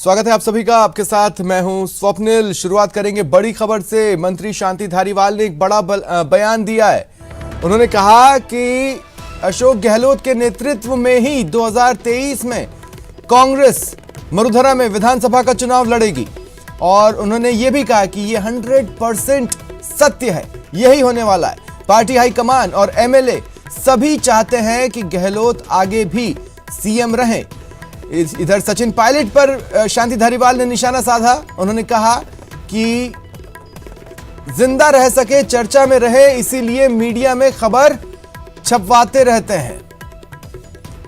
स्वागत है आप सभी का। आपके साथ मैं हूं स्वप्निल। शुरुआत करेंगे बड़ी खबर से। मंत्री शांति धारीवाल ने एक बड़ा बयान दिया है। उन्होंने कहा कि अशोक गहलोत के नेतृत्व में ही 2023 में कांग्रेस मरुधरा में विधानसभा का चुनाव लड़ेगी और उन्होंने ये भी कहा कि ये 100% सत्य है, यही होने वाला है। पार्टी हाईकमान और एमएलए सभी चाहते हैं कि गहलोत आगे भी सीएम रहें। इधर सचिन पायलट पर शांति धारीवाल ने निशाना साधा। उन्होंने कहा कि जिंदा रह सके, चर्चा में रहे, इसीलिए मीडिया में खबर छपवाते रहते हैं।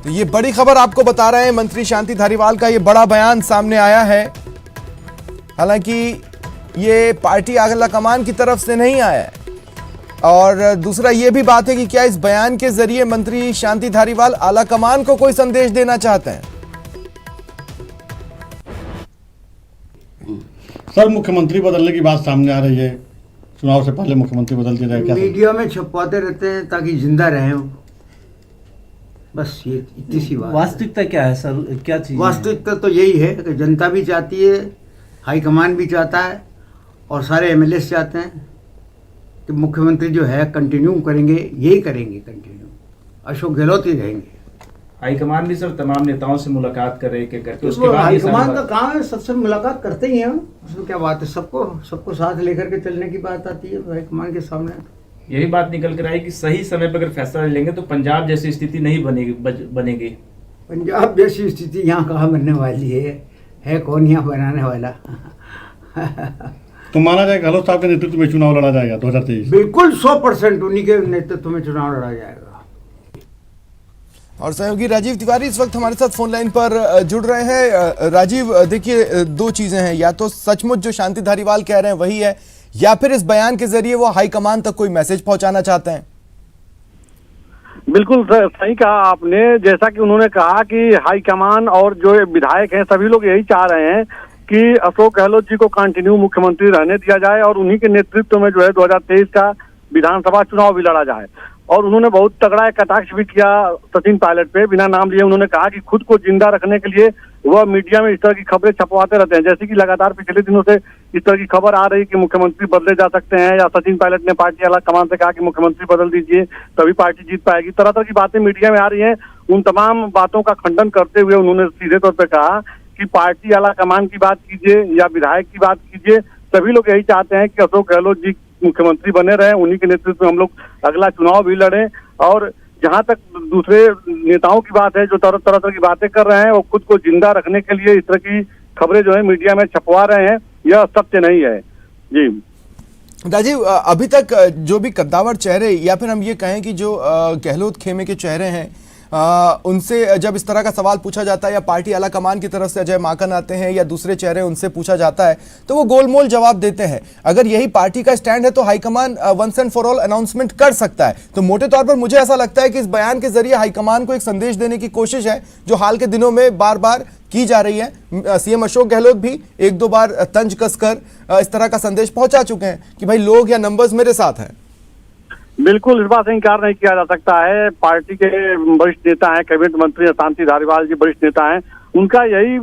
तो ये बड़ी खबर आपको बता रहे हैं। मंत्री शांति धारीवाल का ये बड़ा बयान सामने आया है। हालांकि ये पार्टी आला कमान की तरफ से नहीं आया है। और दूसरा ये भी बात है कि क्या इस बयान के जरिए मंत्री शांति धारीवाल आला कमान को कोई संदेश देना चाहते हैं? सर, मुख्यमंत्री बदलने की बात सामने आ रही है। चुनाव से पहले मुख्यमंत्री बदल दिया जाए क्या? मीडिया में छपवाते रहते हैं ताकि जिंदा रहें वो। बस ये इतनी सी बात। वास्तविकता क्या है सर? क्या चीज? वास्तविकता तो यही है कि जनता भी चाहती है, हाईकमान भी चाहता है और सारे एमएलए चाहते हैं कि मुख्यमंत्री जो है कंटिन्यू करेंगे, यही करेंगे कंटिन्यू। अशोक गहलोत ही रहेंगे। हाईकमान भी सर तमाम नेताओं से मुलाकात कर रहे करके उसके तो बाद हाईकमान का काम है, सबसे मुलाकात करते ही हैं। उसमें क्या बात है? सबको साथ लेकर के चलने की बात आती है हाईकमान के सामने। यही बात निकल कर आई कि सही समय पर अगर फैसला लेंगे तो पंजाब जैसी स्थिति नहीं बनेगी। पंजाब जैसी स्थिति यहाँ कहाँ बनने वाली है कौन यहाँ बनाने वाला? तो माना जाए गहलोत साहब के नेतृत्व में चुनाव लड़ा जाएगा 2023? बिल्कुल 100% उन्हीं के नेतृत्व में चुनाव लड़ा जाएगा। और सहयोगी राजीव तिवारी इस वक्त हमारे साथ फोन लाइन पर जुड़ रहे हैं। राजीव, देखिए दो चीजें हैं, या तो सचमुच जो शांति धारीवाल कह रहे हैं वही है, या फिर इस बयान के जरिए वो हाईकमान तक कोई मैसेज पहुंचाना चाहते हैं। बिल्कुल सही कहा आपने। जैसा कि उन्होंने कहा कि हाईकमान और जो विधायक हैं सभी लोग यही चाह रहे हैं कि अशोक गहलोत जी को कंटिन्यू मुख्यमंत्री रहने दिया जाए और उन्हीं के नेतृत्व में जो है 2023 का विधानसभा चुनाव भी लड़ा जाए। और उन्होंने बहुत तगड़ा कटाक्ष भी किया सचिन पायलट पे, बिना नाम लिए। उन्होंने कहा कि खुद को जिंदा रखने के लिए वह मीडिया में इस तरह की खबरें छपवाते रहते हैं। जैसे कि लगातार पिछले दिनों से इस तरह की खबर आ रही कि मुख्यमंत्री बदले जा सकते हैं, या सचिन पायलट ने पार्टी आला कमान से कहा कि मुख्यमंत्री बदल दीजिए तभी पार्टी जीत पाएगी। तरह तरह की बातें मीडिया में आ रही हैं। उन तमाम बातों का खंडन करते हुए उन्होंने सीधे तौर पर कहा कि पार्टी आला कमान की बात कीजिए या विधायक की बात कीजिए, सभी लोग यही चाहते हैं कि अशोक गहलोत जी मुख्यमंत्री बने रहे, उन्हीं के नेतृत्व में हम लोग अगला चुनाव भी लड़ें। और जहां तक दूसरे नेताओं की बात है जो तरह की बातें कर रहे हैं, वो खुद को जिंदा रखने के लिए इस तरह की खबरें जो है मीडिया में छपवा रहे हैं, यह सत्य नहीं है। जी राजीव, अभी तक जो भी कद्दावर चेहरे, या फिर हम ये कहें कि जो गहलोत खेमे के चेहरे हैं, उनसे जब इस तरह का सवाल पूछा जाता है, या पार्टी आला कमान की तरफ से अजय माकन आते हैं या दूसरे चेहरे उनसे पूछा जाता है, तो वो गोलमोल जवाब देते हैं। अगर यही पार्टी का स्टैंड है तो high command once and for all announcement कर सकता है। तो मोटे तौर पर मुझे ऐसा लगता है कि इस बयान के जरिए हाईकमान को एक संदेश देने की कोशिश है, जो हाल के दिनों में बार बार की जा रही है। सीएम अशोक गहलोत भी एक दो बार तंज कसकर इस तरह का संदेश पहुंचा चुके हैं कि भाई लोग या नंबर्स मेरे साथ हैं। बिल्कुल, इस बात से इंकार नहीं किया जा सकता है। पार्टी के वरिष्ठ नेता हैं, कैबिनेट मंत्री शांति धारीवाल जी वरिष्ठ नेता हैं, उनका यही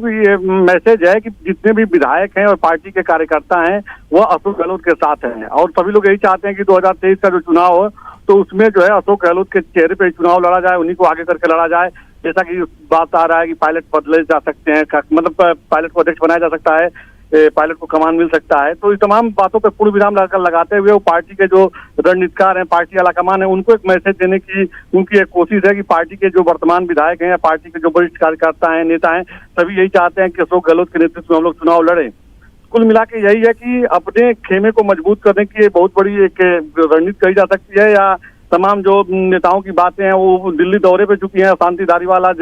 मैसेज है कि जितने भी विधायक हैं और पार्टी के कार्यकर्ता हैं वह अशोक गहलोत के साथ हैं। और सभी लोग यही चाहते हैं कि 2023 का जो चुनाव हो तो उसमें जो है अशोक गहलोत के चेहरे पे चुनाव लड़ा जाए, उन्हीं को आगे करके लड़ा जाए। जैसा कि बात आ रहा है कि पायलट बदले जा सकते हैं, मतलब पायलट को अध्यक्ष बनाया जा सकता है, पायलट को कमान मिल सकता है। तो इस तमाम बातों पर पूर्ण विराम लगाते हुए वो पार्टी के जो रणनीतिकार हैं, पार्टी आला कमान है, उनको एक मैसेज देने की उनकी एक कोशिश है कि पार्टी के जो वर्तमान विधायक हैं या पार्टी के जो वरिष्ठ कार्यकर्ता हैं, नेता हैं, सभी यही चाहते हैं कि अशोक गहलोत के नेतृत्व में हम लोग चुनाव लड़ें। कुल मिला के यही है कि अपने खेमे को मजबूत करने की बहुत बड़ी एक रणनीति कही जा सकती है। या तमाम जो नेताओं की बातें हैं वो दिल्ली दौरे पे चुकी हैं। शांति धारीवाल आज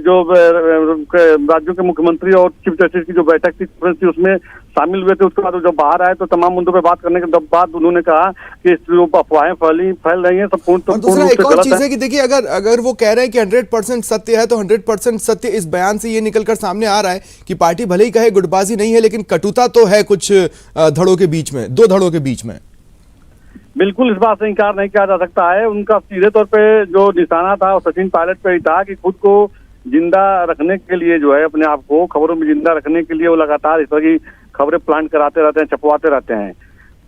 जो राज्यों के मुख्यमंत्री और चीफ जस्टिस की जो बैठक थी उसमें शामिल हुए थे। उसके बाद जब बाहर आए तो तमाम मुद्दों पे बात करने के बाद उन्होंने कहा कि जो अफवाहें फैल रही हैं सब पूर्ण एक और चीज है कि देखिए, अगर वो कह रहे हैं कि 100% सत्य है, तो 100% सत्य इस बयान से ये निकलकर सामने आ रहा है कि पार्टी भले ही कहे गुटबाजी नहीं है, लेकिन कटुता तो है कुछ धड़ों के बीच में, दो धड़ों के बीच में। बिल्कुल, इस बात से इंकार नहीं किया जा सकता है। उनका सीधे तौर पे जो निशाना था वो सचिन पायलट पे ही था कि खुद को जिंदा रखने के लिए जो है, अपने आप को खबरों में जिंदा रखने के लिए वो लगातार इस तरह की खबरें प्लांट कराते रहते हैं, छपवाते रहते हैं।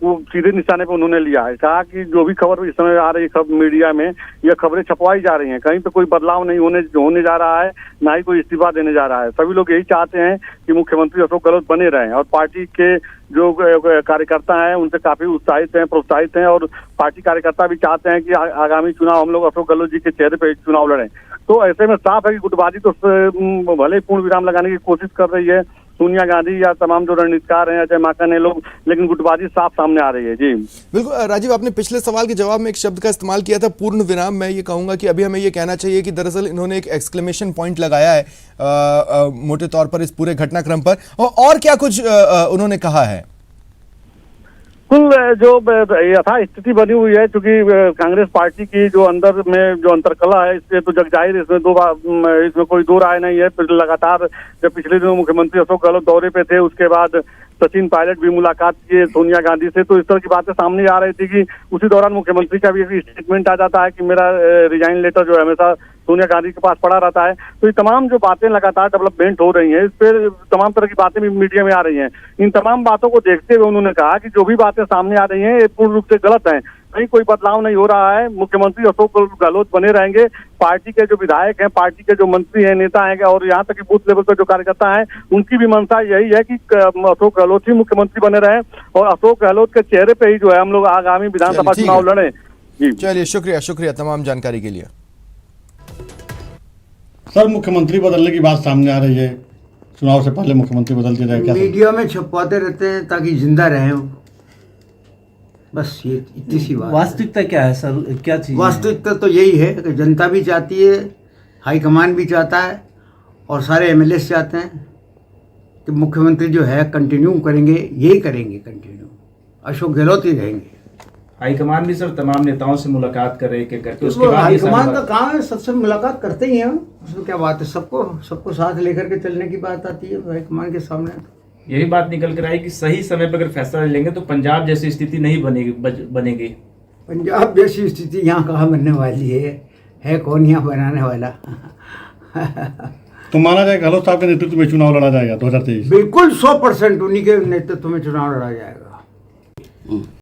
वो सीधे निशाने पे उन्होंने लिया है, कहा कि जो भी खबर इस समय आ रही है खबर मीडिया में, यह खबरें छपवाई जा रही हैं, कहीं पे कोई बदलाव नहीं होने जा रहा है, ना ही कोई इस्तीफा देने जा रहा है। सभी लोग यही चाहते हैं कि मुख्यमंत्री अशोक गहलोत बने रहें, और पार्टी के जो कार्यकर्ता हैं उनसे काफी उत्साहित हैं, प्रोत्साहित हैं, और पार्टी कार्यकर्ता भी चाहते हैं कि आगामी चुनाव हम लोग अशोक गहलोत जी के चेहरे पे चुनाव लड़ें। तो ऐसे में साफ है कि गुटबाजी तो भले पूर्ण विराम लगाने की कोशिश कर रही है सोनिया गांधी या तमाम जो रणनीतिकार हैं, अजय माकन है लोग, लेकिन गुटबाजी साफ सामने आ रही है। जी बिल्कुल राजीव, आपने पिछले सवाल के जवाब में एक शब्द का इस्तेमाल किया था, पूर्ण विराम। मैं ये कहूंगा कि अभी हमें ये कहना चाहिए कि दरअसल इन्होंने एक एक्सक्लेमेशन पॉइंट लगाया है मोटे तौर पर इस पूरे घटनाक्रम पर, और क्या कुछ उन्होंने कहा है? कुल जो यथा स्थिति बनी हुई है, क्योंकि कांग्रेस पार्टी की जो अंदर में जो अंतरकला है, इससे तो जग जाहिर, इसमें कोई दो राय नहीं है। लगातार जब पिछले दिनों मुख्यमंत्री अशोक गहलोत दौरे पे थे, उसके बाद सचिन पायलट भी मुलाकात किए सोनिया गांधी से, तो इस तरह की बातें सामने आ रही थी कि उसी दौरान मुख्यमंत्री का भी एक स्टेटमेंट आ जाता है कि मेरा रिजाइन लेटर जो है हमेशा सोनिया गांधी के पास पड़ा रहता है। तो ये तमाम जो बातें लगातार डेवलपमेंट हो रही हैं, इस पर तमाम तरह की बातें भी मीडिया में आ रही हैं। इन तमाम बातों को देखते हुए उन्होंने कहा कि जो भी बातें सामने आ रही हैं ये पूर्ण रूप से गलत हैं, कहीं कोई बदलाव नहीं हो रहा है, मुख्यमंत्री अशोक गहलोत बने रहेंगे। पार्टी के जो विधायक हैं, पार्टी के जो मंत्री हैं, नेता हैं, और यहाँ तक कि बूथ लेवल पर जो कार्यकर्ता हैं, उनकी भी मंशा यही है कि अशोक गहलोत ही मुख्यमंत्री बने रहें, और अशोक गहलोत के चेहरे पे ही जो है हम लोग आगामी विधानसभा चुनाव लड़ें। जी चलिए, शुक्रिया तमाम जानकारी के लिए। सर, मुख्यमंत्री बदलने की बात सामने आ रही है, चुनाव से पहले मुख्यमंत्री बदलते रहे, क्या मीडिया में छपवाते रहते हैं ताकि जिंदा रहें वो। बस ये इतनी सी बात। वास्तविकता क्या है सर, क्या चीज़? वास्तविकता तो यही है कि जनता भी चाहती है, हाईकमान भी चाहता है, और सारे एमएलए चाहते हैं कि मुख्यमंत्री जो है कंटिन्यू करेंगे, यही करेंगे कंटिन्यू, अशोक गहलोत ही रहेंगे। हाईकमान भी सर तमाम नेताओं से मुलाकात कर रहे करके उसके तो बाद हाईकमान का काम है, सबसे मुलाकात करते ही हैं, उसमें क्या बात है। सबको साथ लेकर के चलने की बात आती है हाईकमान के सामने। यही बात निकल कर आई कि सही समय पर अगर फैसला लेंगे तो पंजाब जैसी स्थिति नहीं बनेगी। पंजाब जैसी स्थिति यहाँ कहाँ बनने वाली है कौन यहाँ बनाने वाला? तो माना जाए गहलोत साहब के नेतृत्व में चुनाव लड़ा जाएगा 2023? बिल्कुल 100% उन्हीं के नेतृत्व में चुनाव लड़ा जाएगा।